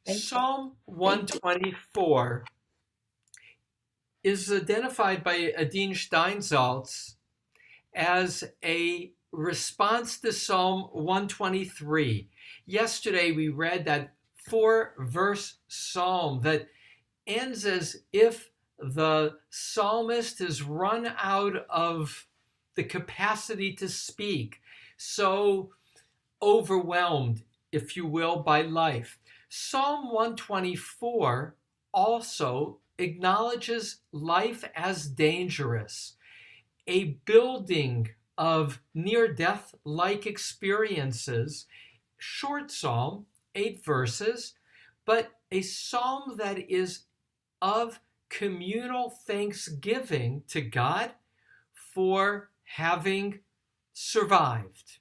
Thank Psalm 124 is identified by Adine Steinsaltz as a response to Psalm 123. Yesterday, we read that 4-verse psalm that ends as if the psalmist has run out of the capacity to speak, so overwhelmed, if you will, by life. Psalm 124 also acknowledges life as dangerous, a building of near death like experiences. Short psalm, 8 verses, but a psalm that is of communal thanksgiving to God for having survived.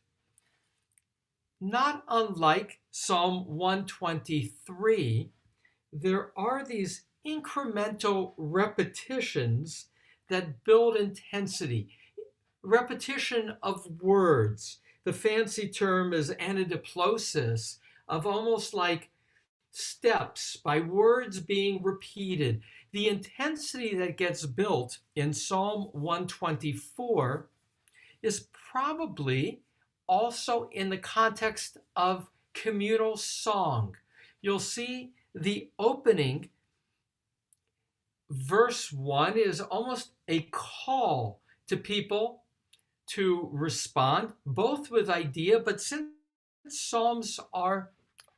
Not unlike Psalm 123, there are these incremental repetitions that build intensity. Repetition of words. The fancy term is anadiplosis, of almost like steps by words being repeated. The intensity that gets built in Psalm 124 is probably also in the context of communal song. You'll see the opening, verse 1, is almost a call to people to respond, both with idea, but since psalms are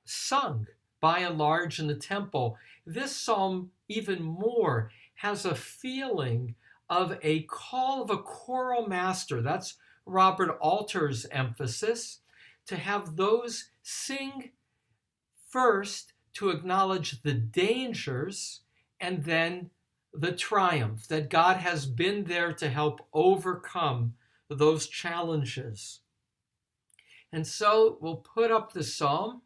sung by and large in the temple, this psalm even more has a feeling of a call of a choral master. That's Robert Alter's emphasis, to have those sing first to acknowledge the dangers and then the triumph, that God has been there to help overcome those challenges. And so we'll put up the psalm,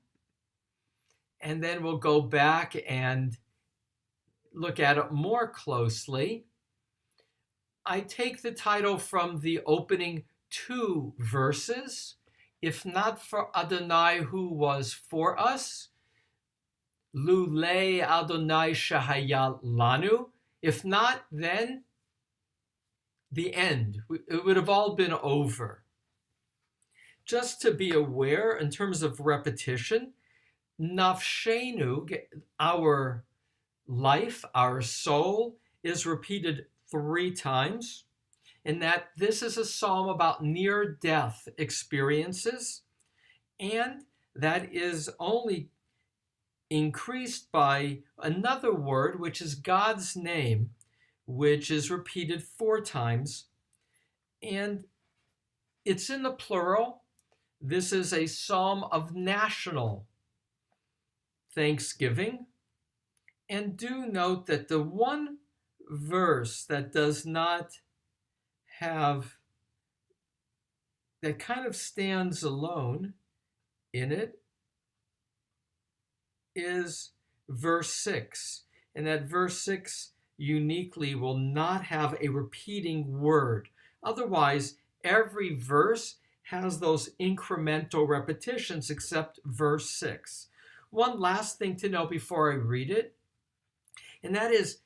and then we'll go back and look at it more closely. I take the title from the opening 2 verses. If not for Adonai who was for us, Lulei Adonai Shahaya Lanu. If not, then the end. It would have all been over. Just to be aware, in terms of repetition, Nafshenu, our life, our soul, is repeated 3 times, and that this is a psalm about near-death experiences, and that is only increased by another word, which is God's name, which is repeated 4 times, and it's in the plural. This is a psalm of national thanksgiving. And do note that the one verse that does not have, that kind of stands alone in it, is verse 6. And that verse 6 uniquely will not have a repeating word. Otherwise, every verse has those incremental repetitions except verse 6. One last thing to know before I read it, and that is,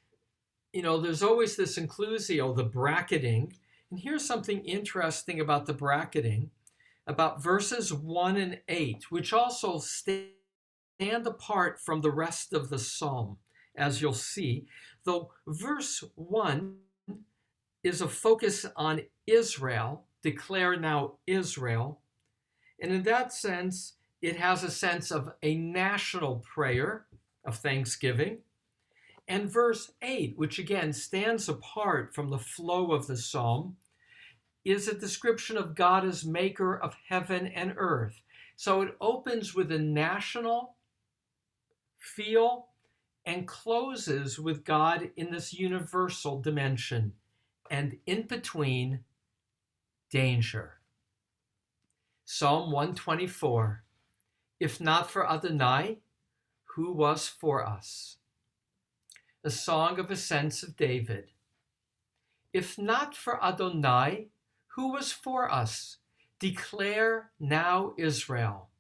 there's always this inclusio, the bracketing. And here's something interesting about the bracketing, about verses 1 and 8, which also stand apart from the rest of the psalm, as you'll see. Though verse 1 is a focus on Israel, declare now Israel. And in that sense, it has a sense of a national prayer of thanksgiving. And verse 8, which again stands apart from the flow of the psalm, is a description of God as maker of heaven and earth. So it opens with a national feel and closes with God in this universal dimension. And in between, danger. Psalm 124. If not for Adonai, who was for us? A song of ascents of David. If not for Adonai, who was for us? Declare now Israel.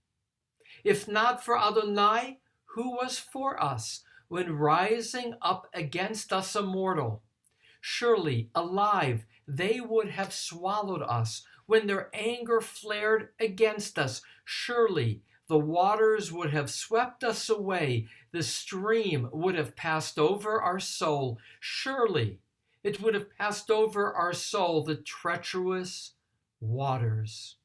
If not for Adonai, who was for us when rising up against us a mortal. Surely, alive, they would have swallowed us when their anger flared against us. Surely, the waters would have swept us away. The stream would have passed over our soul. Surely, it would have passed over our soul, the treacherous waters.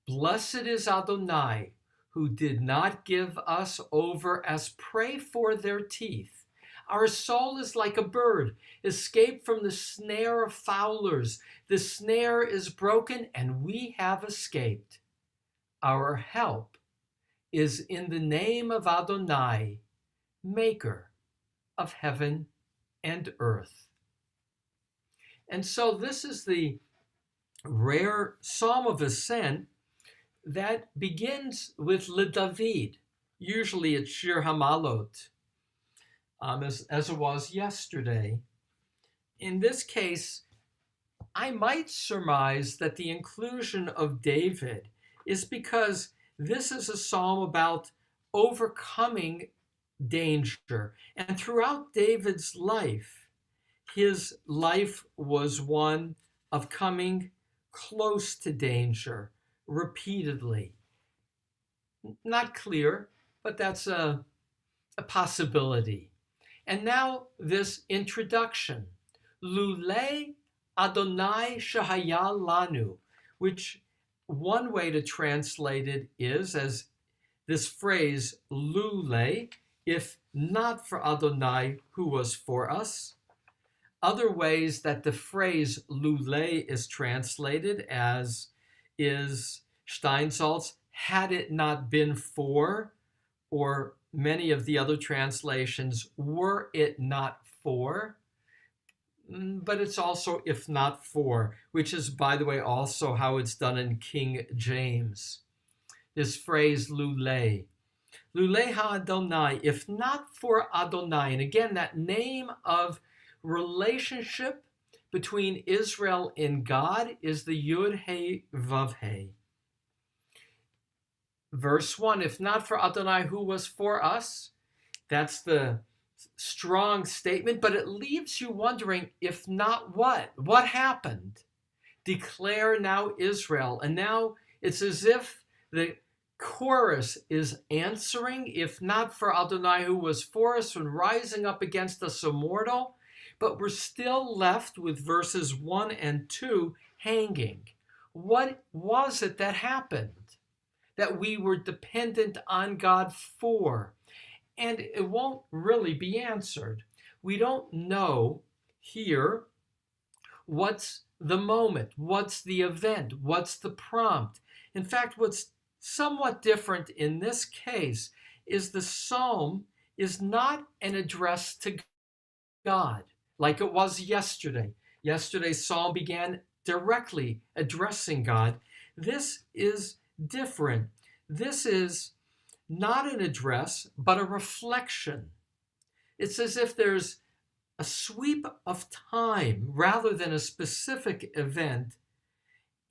Blessed is Adonai, who did not give us over as prey for their teeth. Our soul is like a bird, escaped from the snare of fowlers. The snare is broken, and we have escaped. Our help is in the name of Adonai, maker of heaven and earth. And so this is the rare psalm of ascent that begins with Le David. Usually it's Shir Hamalot, as it was yesterday. In this case, I might surmise that the inclusion of David is because this is a psalm about overcoming danger. And throughout David's life, his life was one of coming close to danger repeatedly. Not clear, but that's a possibility. And now this introduction, Lule Adonai Shahaya Lanu, which one way to translate it is as this phrase, Lule, if not for Adonai who was for us. Other ways that the phrase Lule is translated as is Steinsaltz, had it not been for, or many of the other translations, were it not for. But it's also if not for, which is, by the way, also how it's done in King James. This phrase, Lule. Lule ha-Adonai, if not for Adonai. And again, that name of relationship between Israel and God is the Yud He Vav He. Verse 1, if not for Adonai who was for us, that's the strong statement, but it leaves you wondering, if not what? What happened? Declare now Israel. And now it's as if the chorus is answering, if not for Adonai who was for us when rising up against us a mortal, but we're still left with verses 1 and 2 hanging. What was it that happened that we were dependent on God for? And it won't really be answered. We don't know here what's the moment, what's the event, what's the prompt. In fact, what's somewhat different in this case is the psalm is not an address to God like it was yesterday. Yesterday's psalm began directly addressing God. This is different. This is not an address, but a reflection. It's as if there's a sweep of time rather than a specific event,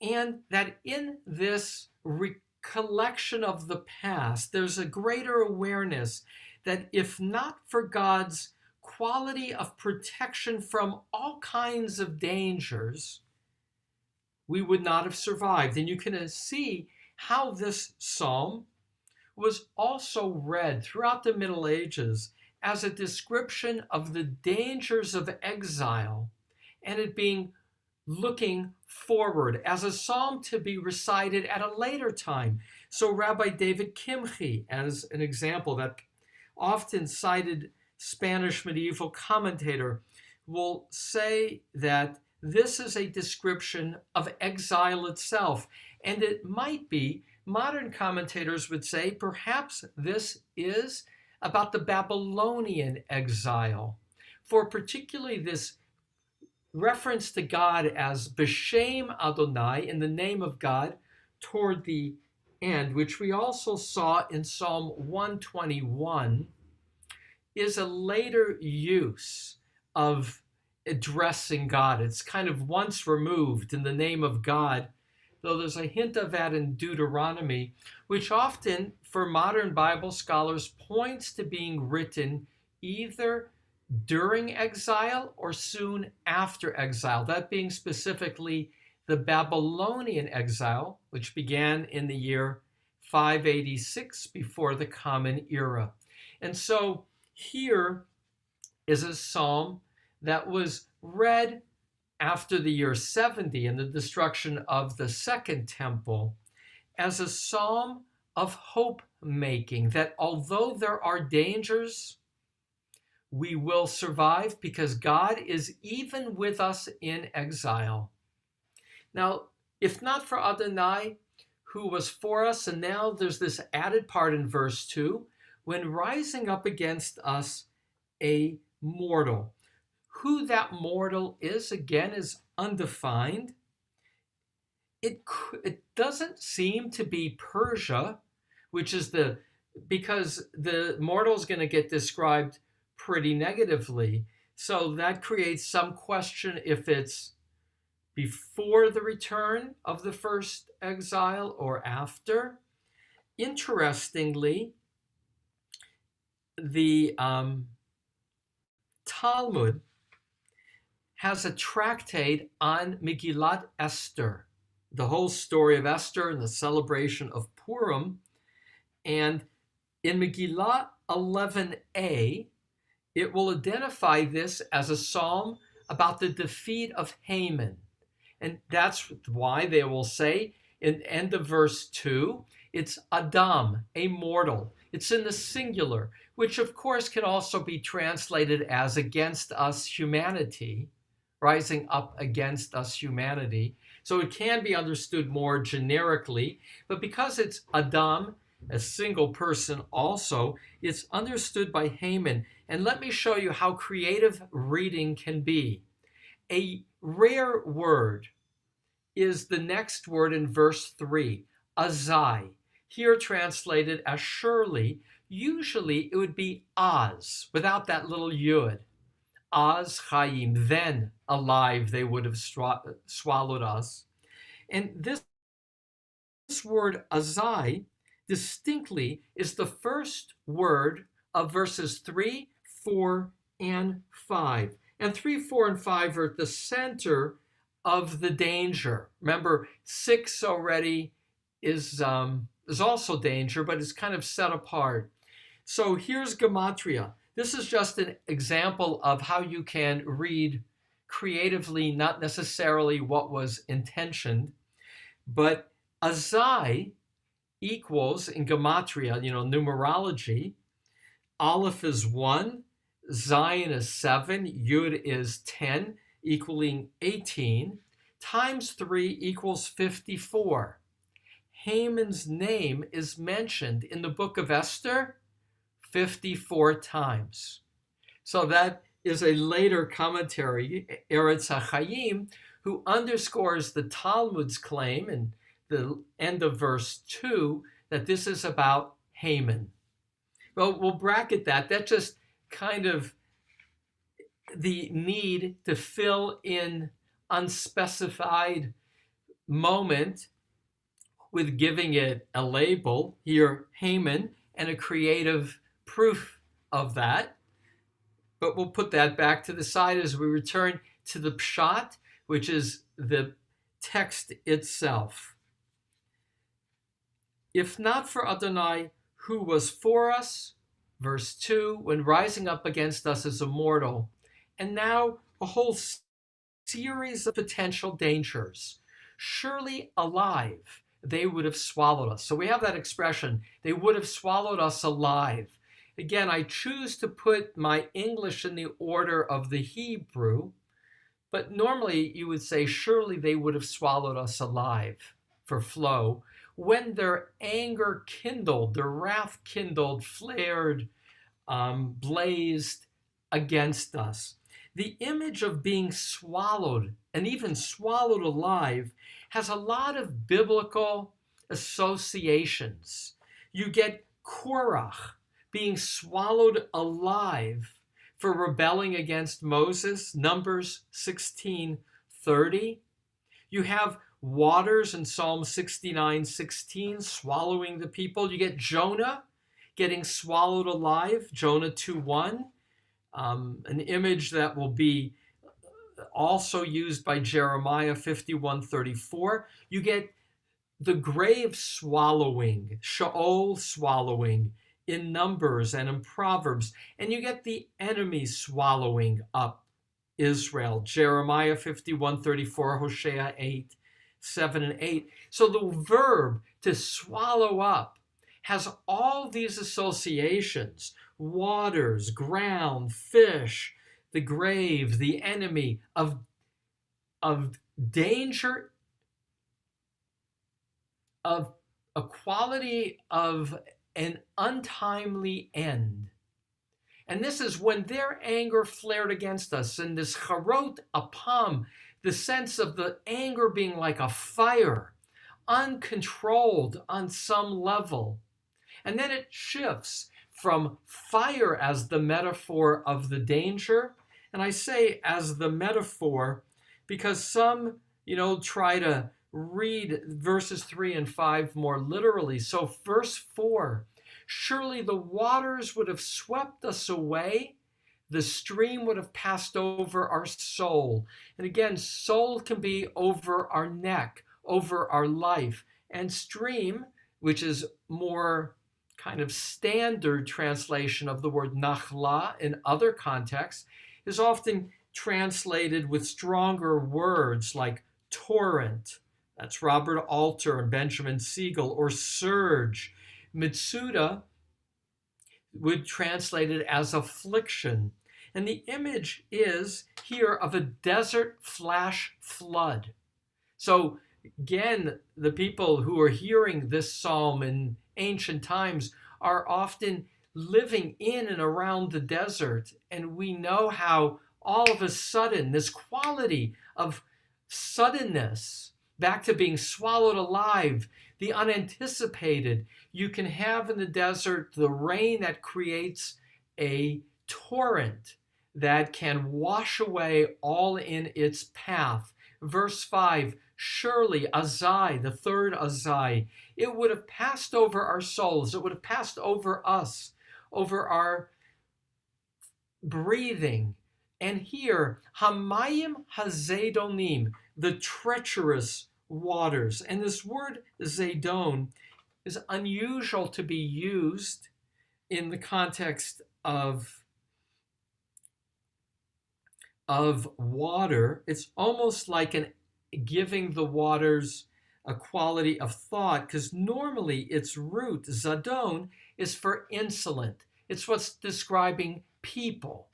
and that in this recollection of the past, there's a greater awareness that if not for God's quality of protection from all kinds of dangers, we would not have survived. And you can see how this psalm was also read throughout the Middle Ages as a description of the dangers of exile, and it being looking forward as a psalm to be recited at a later time. So Rabbi David Kimchi, as an example, that often cited Spanish medieval commentator, will say that this is a description of exile itself, and it might be, modern commentators would say, perhaps this is about the Babylonian exile, for particularly this reference to God as B'Shem Adonai, in the name of God, toward the end, which we also saw in Psalm 121, is a later use of addressing God. It's kind of once removed in the name of God. though there's a hint of that in Deuteronomy, which often, for modern Bible scholars, points to being written either during exile or soon after exile, that being specifically the Babylonian exile, which began in the year 586 before the Common Era. And so here is a psalm that was read after the year 70 and the destruction of the Second Temple as a psalm of hope making, that although there are dangers, we will survive because God is even with us in exile. Now, if not for Adonai, who was for us, and now there's this added part in verse 2, when rising up against us a mortal. Who that mortal is, again, is undefined. It doesn't seem to be Persia, which is because the mortal is going to get described pretty negatively. So that creates some question if it's before the return of the first exile or after. Interestingly, the Talmud has a tractate on Megillat Esther, the whole story of Esther and the celebration of Purim. And in Megillah 11a, it will identify this as a psalm about the defeat of Haman. And that's why they will say in the end of verse 2, it's Adam, a mortal. It's in the singular, which of course can also be translated as against us humanity, rising up against us humanity. So it can be understood more generically, but because it's Adam, a single person also, it's understood by Haman. And let me show you how creative reading can be. A rare word is the next word in verse 3, azai, here translated as surely. Usually it would be az, without that little yud. Az chaim, then alive they would have swallowed us. And this word azai distinctly is the first word of verses 3, 4, and 5. And 3, 4, and 5 are at the center of the danger. Remember, 6 already is also danger, but it's kind of set apart. So here's gematria. This is just an example of how you can read creatively, not necessarily what was intentioned, but azai equals in gematria, numerology. Aleph is 1, Zayin is 7, Yud is 10, equaling 18, times 3 equals 54. Haman's name is mentioned in the book of Esther 54 times. So that is a later commentary, Eretz HaChaim, who underscores the Talmud's claim in the end of verse 2 that this is about Haman. Well, we'll bracket that. That just kind of the need to fill in unspecified moment with giving it a label, here Haman, and a creative proof of that. But we'll put that back to the side as we return to the pshat, which is the text itself. If not for Adonai, who was for us, verse 2, when rising up against us as a mortal, and now a whole series of potential dangers. Surely alive, they would have swallowed us. So we have that expression, they would have swallowed us alive. Again, I choose to put my English in the order of the Hebrew, but normally you would say, surely they would have swallowed us alive for flow. When their anger kindled, their wrath kindled, flared, blazed against us. The image of being swallowed, and even swallowed alive, has a lot of biblical associations. You get Korach being swallowed alive for rebelling against Moses, Numbers 16:30. You have waters in Psalm 69:16, swallowing the people. You get Jonah getting swallowed alive, Jonah 2:1, an image that will be also used by Jeremiah 51:34. You get the grave swallowing, Sheol swallowing in Numbers and in Proverbs, and you get the enemy swallowing up Israel, Jeremiah 51:34, Hosea 8:7 and 8. So the verb to swallow up has all these associations: waters, ground, fish, the grave, the enemy, of danger, of a quality of an untimely end. And this is when their anger flared against us, and this charot apam, the sense of the anger being like a fire, uncontrolled on some level. And then it shifts from fire as the metaphor of the danger. And I say as the metaphor because some, try to read verses 3 and 5 more literally. So verse 4, surely the waters would have swept us away. The stream would have passed over our soul. And again, soul can be over our neck, over our life. And stream, which is more kind of standard translation of the word nachla in other contexts, is often translated with stronger words like torrent. That's Robert Alter and Benjamin Siegel. Or surge. Mitsuda would translate it as affliction. And the image is here of a desert flash flood. So again, the people who are hearing this psalm in ancient times are often living in and around the desert. And we know how all of a sudden this quality of suddenness, back to being swallowed alive, the unanticipated. You can have in the desert the rain that creates a torrent that can wash away all in its path. Verse 5, surely Azai, the third Azai, it would have passed over our souls. It would have passed over us, over our breathing. And here, Hamayim Hazedonim, the treacherous waters. And this word Zedon is unusual to be used in the context of water. It's almost like giving the waters a quality of thought, because normally its root, Zadon, is for insolent. It's what's describing people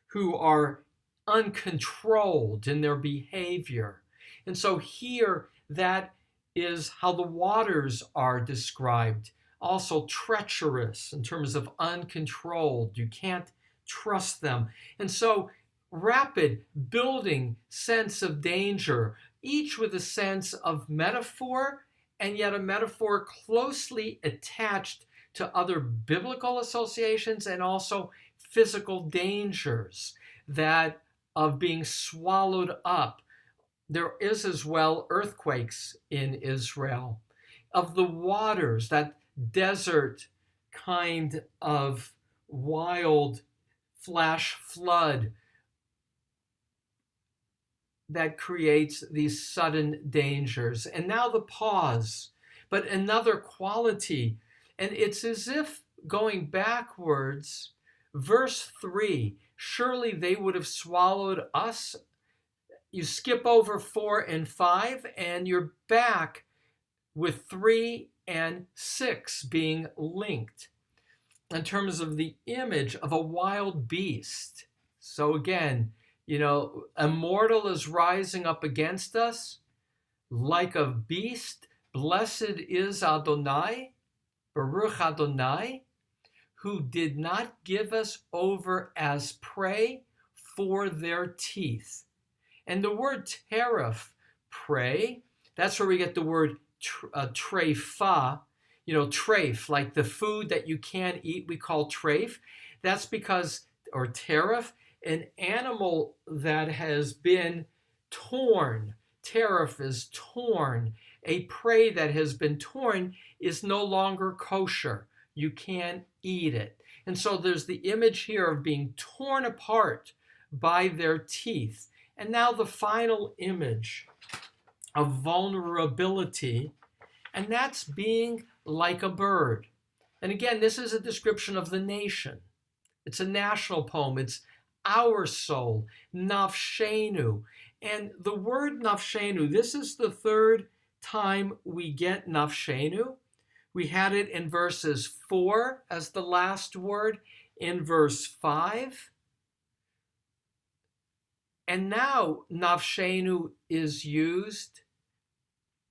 who are uncontrolled in their behavior. And so here, that is how the waters are described. Also treacherous in terms of uncontrolled. You can't trust them. And so rapid, building sense of danger, each with a sense of metaphor, and yet a metaphor closely attached to other biblical associations and also physical dangers, that of being swallowed up. There is as well earthquakes in Israel. Of the waters, that desert kind of wild flash flood that creates these sudden dangers. And now the pause, but another quality. And it's as if going backwards, verse 3, surely they would have swallowed us. You skip over 4 and 5, and you're back with 3 and 6 being linked in terms of the image of a wild beast. So again, a mortal is rising up against us like a beast. Blessed is Adonai, Baruch Adonai, who did not give us over as prey for their teeth. And the word teref, prey, that's where we get the word treifa, treif, like the food that you can't eat, we call treif. That's because, or teref, an animal that has been torn, tariff is torn. A prey that has been torn is no longer kosher. You can't eat it. And so there's the image here of being torn apart by their teeth. And now the final image of vulnerability, and that's being like a bird. And again, this is a description of the nation. It's a national poem. It's our soul, nafshenu. And the word nafshenu, this is the third time we get nafshenu. We had it in verses 4 as the last word, in verse 5. And now nafshenu is used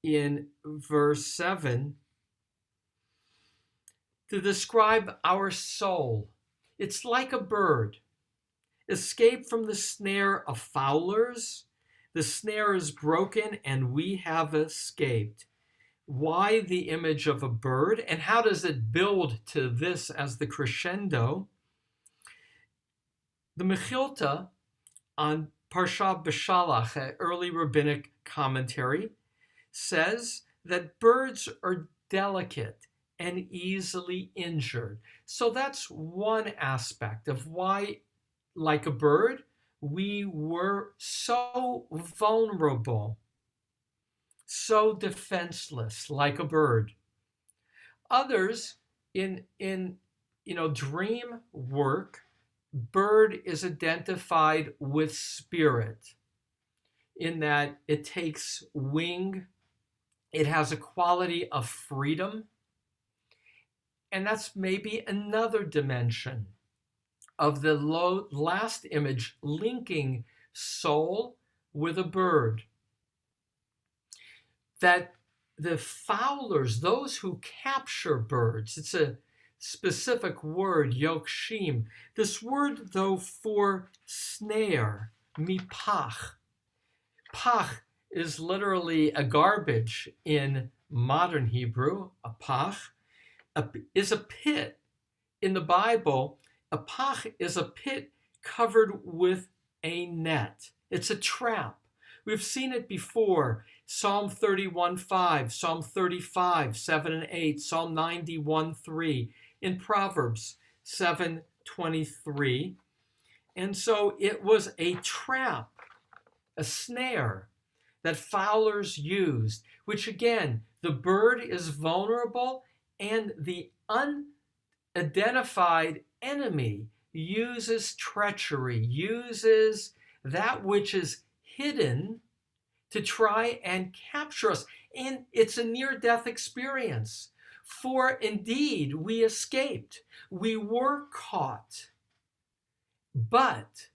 in verse 7 to describe our soul. It's like a bird, escaped from the snare of fowlers. The snare is broken and we have escaped. Why the image of a bird, and how does it build to this as the crescendo? The Mechilta on Parshat Beshalach, an early rabbinic commentary, says that birds are delicate and easily injured. So that's one aspect of why, like a bird, we were so vulnerable, so defenseless, like a bird. Others in dream work, bird is identified with spirit, in that it takes wing, it has a quality of freedom, and that's maybe another dimension of the last image, linking soul with a bird. That the fowlers, those who capture birds, it's a specific word, yokshim. This word, though, for snare, mipach. Pach is literally a garbage in modern Hebrew. A pach is a pit. In the Bible, a pach is a pit covered with a net. It's a trap. We've seen it before. Psalm 31:5, Psalm 35, 7 and 8, Psalm 91:3, in Proverbs 7:23. And so it was a trap, a snare that fowlers used, which again, the bird is vulnerable and the unidentified enemy uses treachery, uses that which is hidden to try and capture us. And it's a near-death experience. For indeed, we escaped. We were caught. But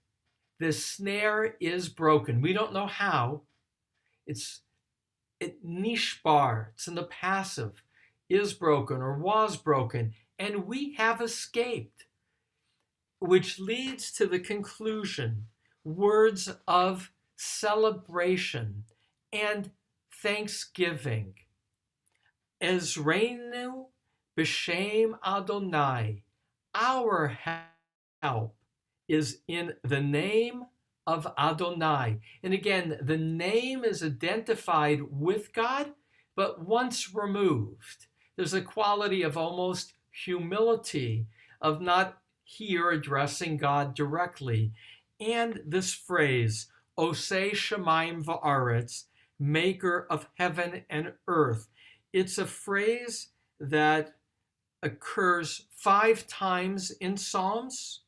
the snare is broken. We don't know how. It's nishbar. It's in the passive. Is broken or was broken. And we have escaped. Which leads to the conclusion. Words of celebration and thanksgiving. Ezreinu b'shem Adonai. Our help is in the name of Adonai. And again, the name is identified with God, but once removed, there's a quality of almost humility, of not here addressing God directly. And this phrase, Osei Shemayim Va'aretz, maker of heaven and earth. It's a phrase that occurs 5 times in Psalms.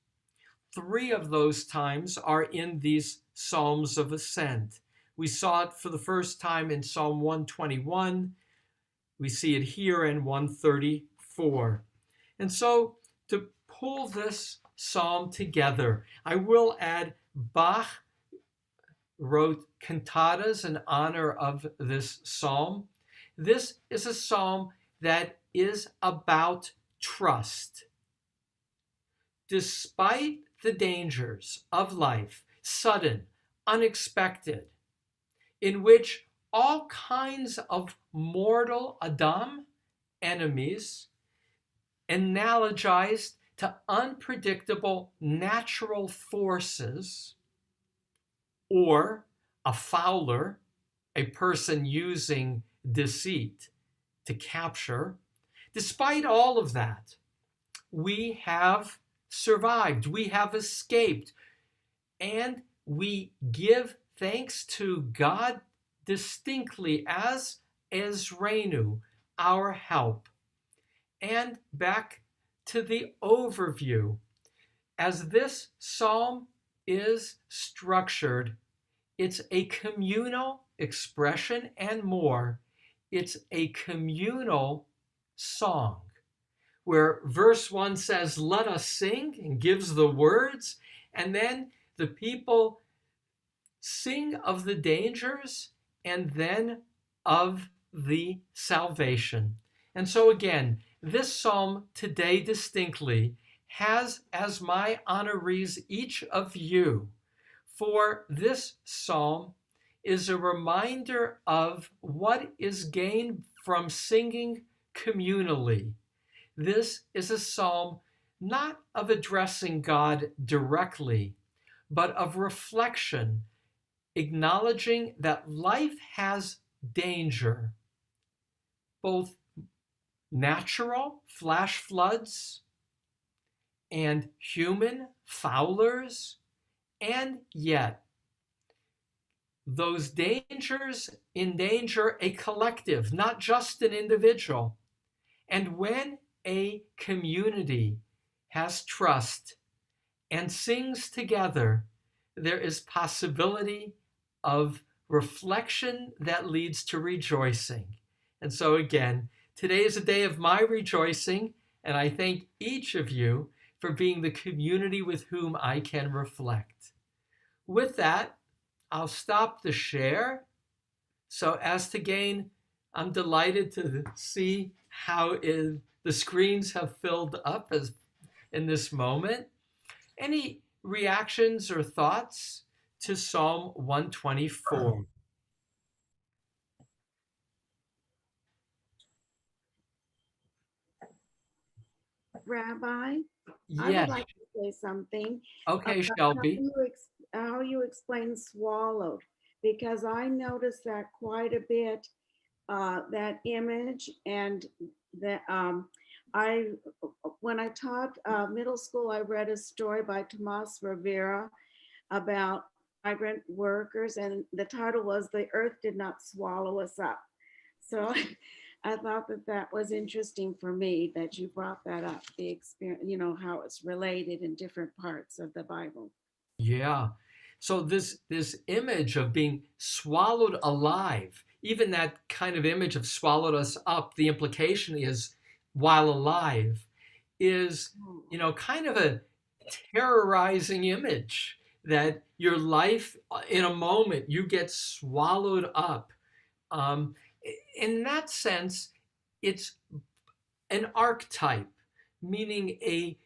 3 of those times are in these Psalms of Ascent. We saw it for the first time in Psalm 121. We see it here in 134. And so to pull this psalm together, I will add Bach wrote cantatas in honor of this psalm. This is a psalm that is about trust. Despite the dangers of life, sudden, unexpected, in which all kinds of mortal Adam, enemies, analogized to unpredictable natural forces, or a fowler, a person using deceit to capture. Despite all of that, we have survived, we have escaped, and we give thanks to God distinctly as Ezreinu, our help. And back to the overview. As this psalm is structured, it's a communal expression and more. It's a communal song where verse 1 says, "Let us sing," and gives the words, and then the people sing of the dangers and then of the salvation. And so again, this psalm today distinctly has as my honorees each of you, for this psalm is a reminder of what is gained from singing communally. This is a psalm not of addressing God directly, but of reflection, acknowledging that life has danger, both natural, flash floods, and human, fowlers, and yet those dangers endanger a collective, not just an individual. And when a community has trust and sings together, there is possibility of reflection that leads to rejoicing. And so again, today is a day of my rejoicing, and I thank each of you for being the community with whom I can reflect. With that, I'll stop the share. So as to gain, I'm delighted to see how the screens have filled up as in this moment. Any reactions or thoughts to Psalm 124? Rabbi, I Yes. would like to say something Okay, about Shelby. how you explain swallowed, because I noticed that quite a bit, that image, and that I when I taught middle school, I read a story by Tomas Rivera about migrant workers, and the title was "The Earth Did Not Swallow Us Up." So I thought that that was interesting for me that you brought that up, the experience, how it's related in different parts of the Bible. Yeah. So this image of being swallowed alive, even that kind of image of swallowed us up, the implication is while alive, is kind of a terrorizing image that your life in a moment you get swallowed up. Um, in that sense, it's an archetype, meaning a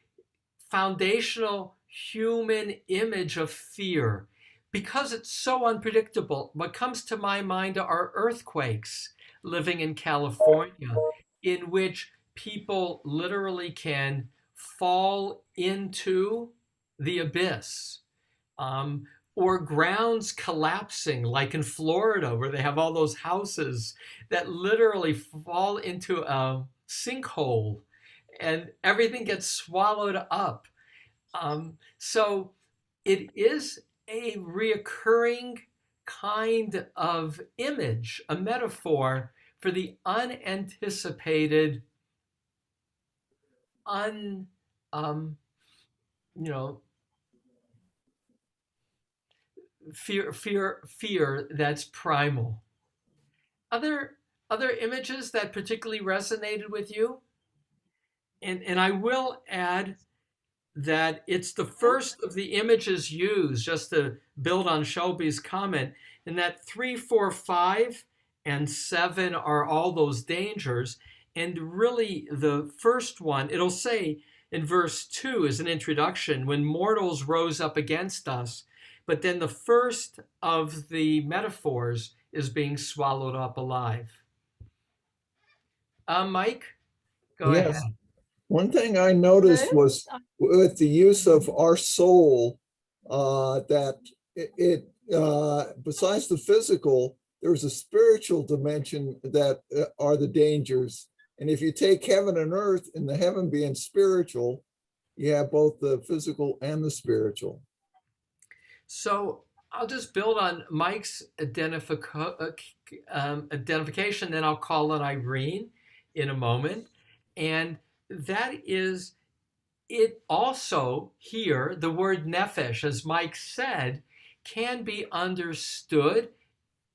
foundational human image of fear. Because it's so unpredictable, what comes to my mind are earthquakes living in California, in which people literally can fall into the abyss, um, or grounds collapsing, like in Florida, where they have all those houses that literally fall into a sinkhole and everything gets swallowed up. So it is a reoccurring kind of image, a metaphor for the unanticipated, un, um, you know, fear that's primal. Other other images that particularly resonated with you, and I will add that it's the first of the images used, just to build on Shelby's comment, and that 3, 4, 5, and 7 are all those dangers. And really, the first one, it'll say in verse 2 is an introduction, when mortals rose up against us. But then the first of the metaphors is being swallowed up alive. Mike, go Yes. ahead. One thing I noticed was with the use of our soul, that it besides the physical, there's a spiritual dimension that are the dangers. And if you take heaven and earth, and the heaven being spiritual, you have both the physical and the spiritual. So I'll just build on Mike's identification, then I'll call on Irene in a moment. And that is, it also here, the word nephesh, as Mike said, can be understood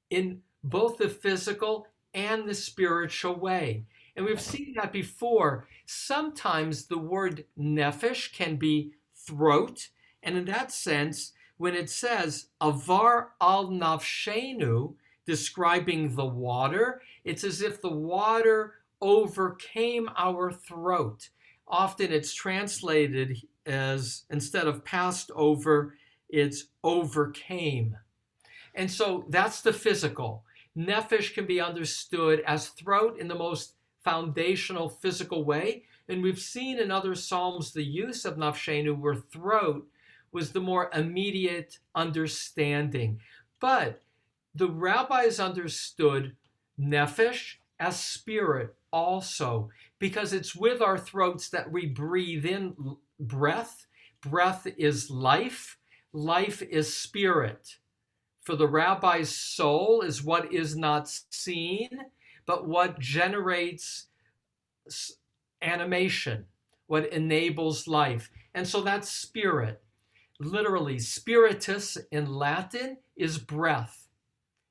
in both the physical and the spiritual way. And we've seen that before. Sometimes the word nephesh can be throat. And in that sense, when it says avar al nafshenu, describing the water, it's as if the water overcame our throat. Often it's translated as, instead of passed over, it's overcame. And so that's the physical. Nephesh can be understood as throat in the most foundational physical way. And we've seen in other Psalms the use of nafshenu, where throat was the more immediate understanding. But the rabbis understood nephesh as spirit also, because it's with our throats that we breathe in breath. Breath is life. Life is spirit. For the rabbi's soul is what is not seen, but what generates animation, what enables life. And so that's spirit. Literally, spiritus in Latin is breath.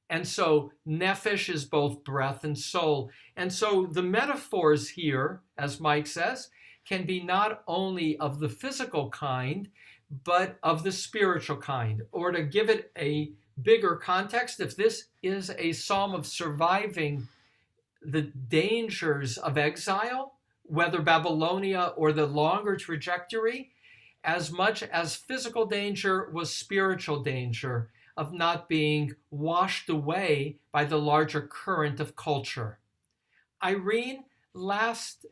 And so nephesh is both breath and soul. And so the metaphors here, as Mike says, can be not only of the physical kind, but of the spiritual kind. Or to give it a bigger context, if this is a psalm of surviving the dangers of exile, whether Babylonia or the longer trajectory, as much as physical danger was spiritual danger of not being washed away by the larger current of culture. Irene, last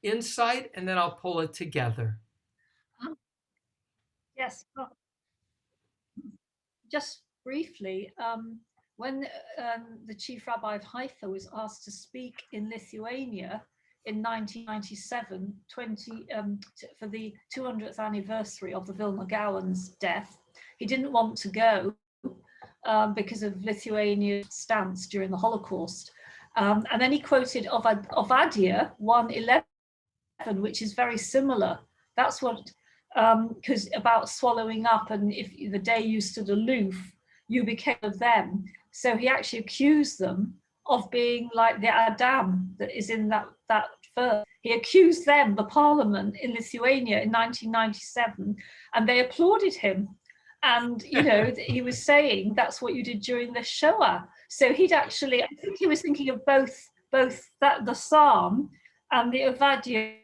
insight, and then I'll pull it together. Yes, well, just briefly, when the chief rabbi of Haifa was asked to speak in Lithuania in 1997, for the 200th anniversary of the Vilna Gaon's death, he didn't want to go because of Lithuania's stance during the Holocaust. And then he quoted Ovadia 1:11, which is very similar. That's what, because about swallowing up, and if the day you stood aloof, you became of them. So he actually accused them of being like the Adam that is in that verse. He accused them, the parliament in Lithuania in 1997, and they applauded him. And, you know, he was saying that's what you did during the Shoah. So he'd actually, I think he was thinking of both that the Psalm and the Ovadia,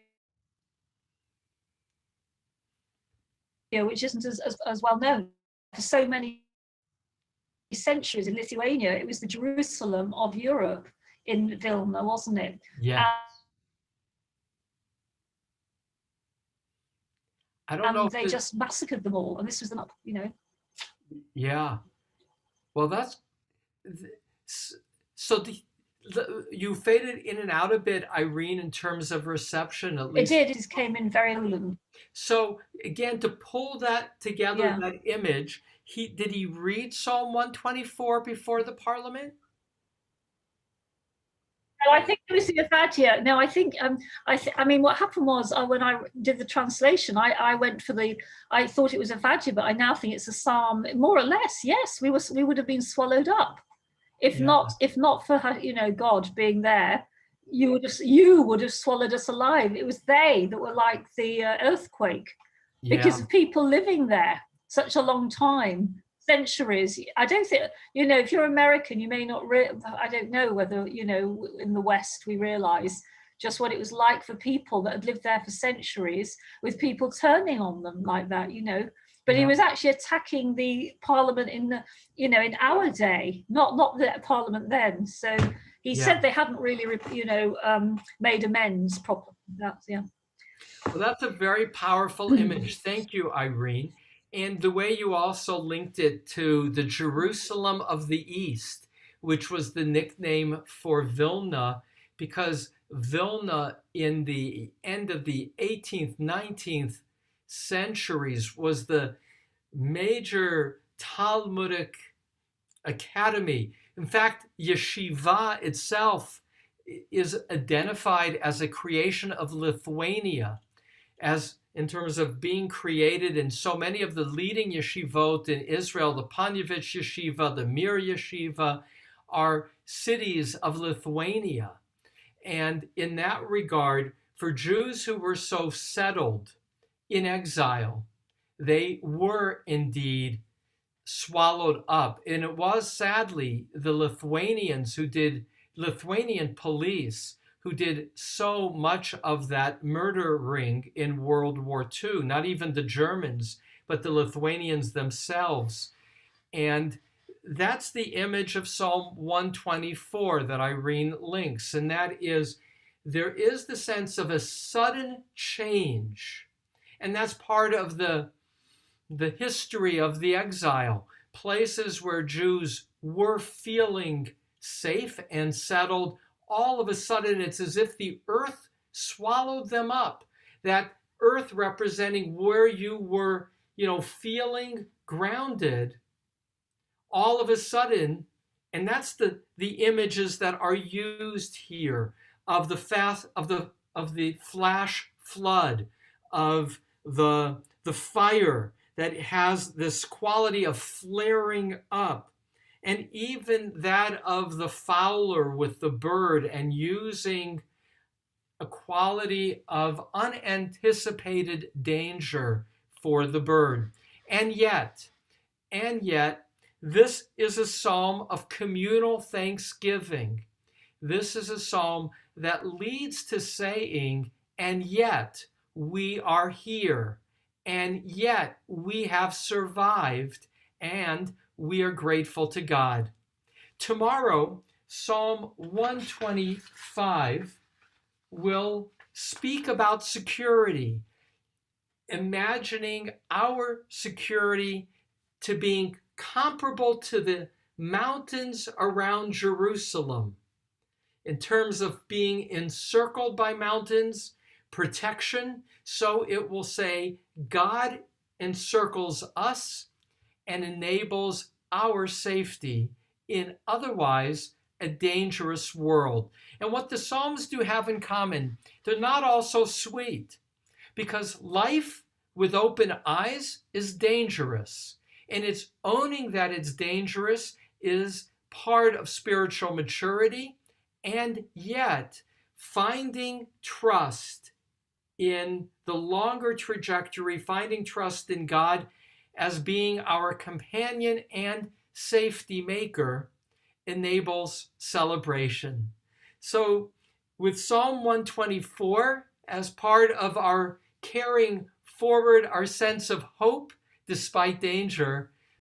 which isn't as well known. For so many centuries in Lithuania, it was the Jerusalem of Europe in Vilna, wasn't it? Yeah. I don't know. And they just massacred them all, and this was them, you know. Yeah. Well, that's so. You faded in and out a bit, Irene, in terms of reception. At least it did. It came in very low. So again, to pull that together, that image, did he read Psalm 124 before the parliament? No, I think it was the Ovadia. No, I think I mean what happened was when I did the translation, I went for I thought it was Ovadia, but I now think it's a psalm, more or less. Yes, we would have been swallowed up if not for her, you know, God being there. You would have swallowed us alive. It was they that were like the earthquake, because of people living there such a long time. Centuries. I don't think, you know, if you're American, you may not I don't know whether, you know, in the West we realize just what it was like for people that had lived there for centuries, with people turning on them like that, you know. But he was actually attacking the parliament in the, you know, in our day, not the parliament then. So he said they hadn't really, you know, made amends properly. That's Well, that's a very powerful image. Thank you, Irene. And the way you also linked it to the Jerusalem of the East, which was the nickname for Vilna, because Vilna in the end of the 18th, 19th centuries was the major Talmudic academy. In fact, yeshiva itself is identified as a creation of Lithuania, as in terms of being created in so many of the leading yeshivot in Israel, the Panyevich Yeshiva, the Mir Yeshiva, are cities of Lithuania. And in that regard, for Jews who were so settled in exile, they were indeed swallowed up. And it was sadly the Lithuanians Lithuanian police who did so much of that murder ring in World War II, not even the Germans, but the Lithuanians themselves. And that's the image of Psalm 124 that Irene links. And that is, there is the sense of a sudden change. And that's part of the history of the exile. Places where Jews were feeling safe and settled, all of a sudden it's as if the earth swallowed them up. That earth representing where you were, feeling grounded, all of a sudden, and that's the images that are used here of the flash flood, of the fire that has this quality of flaring up, and even that of the fowler with the bird, and using a quality of unanticipated danger for the bird. And yet, this is a psalm of communal thanksgiving. This is a psalm that leads to saying, and yet we are here, and yet we have survived, and we are grateful to God. Tomorrow, Psalm 125 will speak about security, imagining our security to being comparable to the mountains around Jerusalem in terms of being encircled by mountains, protection. So it will say, God encircles us and enables our safety in otherwise a dangerous world. And what the Psalms do have in common, they're not all so sweet, because life with open eyes is dangerous. And it's owning that it's dangerous is part of spiritual maturity, and yet finding trust in the longer trajectory, finding trust in God as being our companion and safety maker enables celebration. So with Psalm 124 as part of our carrying forward our sense of hope despite danger,